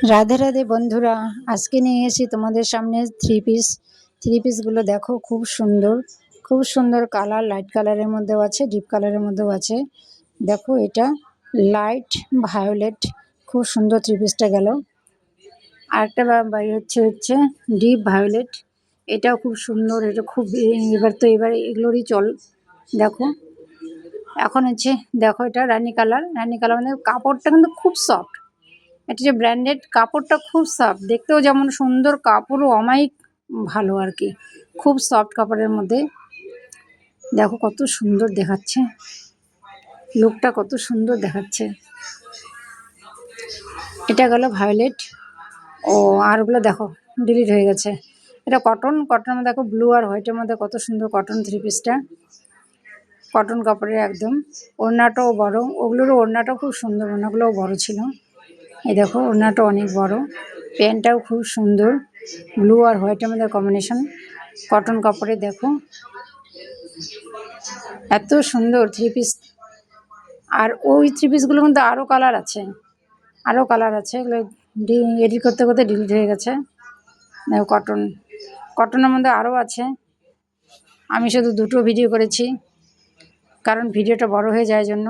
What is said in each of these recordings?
রাধে রাধে বন্ধুরা, আজকে নিয়ে এসেছি তোমাদের সামনে থ্রি পিসগুলো দেখো, খুব সুন্দর কালার। লাইট কালারের মধ্যেও আছে, ডিপ কালারের মধ্যেও আছে। দেখো, এটা লাইট ভায়োলেট, খুব সুন্দর থ্রি পিসটা গেল। আরেকটা বাইরে হচ্ছে ডিপ ভায়োলেট, এটাও খুব সুন্দর। এটা খুব এবার এগুলোরই চল। দেখো, এখন দেখো, এটা রানী কালার মানে কাপড়টা কিন্তু খুব সফট। এটা যে ব্র্যান্ডেড, কাপড়টা খুব সফট, দেখতেও যেমন সুন্দর, কাপড়ও অমায়িক ভালো আর কি। খুব সফট কাপড়ের মধ্যে। দেখো কত সুন্দর দেখাচ্ছে, লুকটা কত সুন্দর দেখাচ্ছে। এটা গেল ভায়োলেট। ও আরগুলো দেখো ডিলিট হয়ে গেছে। এটা কটনের মধ্যে দেখো, ব্লু আর হোয়াইটের মধ্যে কত সুন্দর কটন থ্রি পিসটা। কটন কাপড়ের একদম। ওড়নাটাও বড়, ওগুলোরও ওড়নাটাও খুব সুন্দর, ওড়নাগুলোও বড় ছিল। এই দেখো, ওড়নাটা অনেক বড়। প্যান্টটাও খুব সুন্দর, ব্লু আর হোয়াইটের মধ্যে কম্বিনেশন, কটন কাপড়ে। দেখো এত সুন্দর থ্রি পিস। আর ওই থ্রি পিসগুলো কিন্তু আরও কালার আছে, এগুলো এডিট করতে করতে ডিলিট হয়ে গেছে। দেখো, কটনের মধ্যে আরও আছে। আমি শুধু দুটো ভিডিও করেছি, কারণ ভিডিওটা বড় হয়ে যায় জন্য।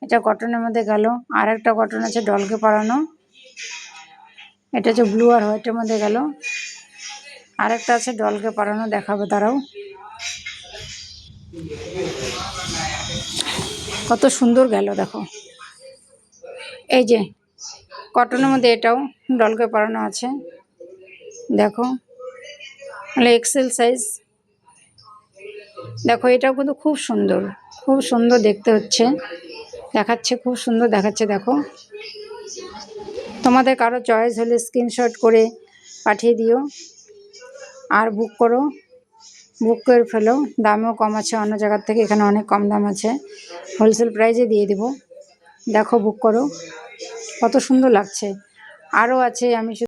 এটা কটনের মধ্যে গেল। আর একটা কটন আছে ডলকে পরানো, এটা হচ্ছে ব্লু আর হোয়াইটের মধ্যে গেল। আরেকটা আছে ডলকে পরানো, দেখাবো তারাও। কত সুন্দর গেল দেখো। এই যে কটনের মধ্যে এটাও ডলকে পরানো আছে। দেখো, মানে এক্সেল সাইজ। দেখো, এটাও কিন্তু খুব সুন্দর দেখতে দেখাচ্ছে, খুব সুন্দর দেখাচ্ছে। দেখো, তোমাদের কারো চয়েস হলে স্ক্রিনশট করে পাঠিয়ে দিও আর বুক করে ফেলো। দামও কম আছে অন্য জায়গার থেকে, এখানে অনেক কম দাম আছে, হোলসেল প্রাইসে দিয়ে দেবো। দেখো, বুক করো, কত সুন্দর লাগছে। আরও আছে, আমি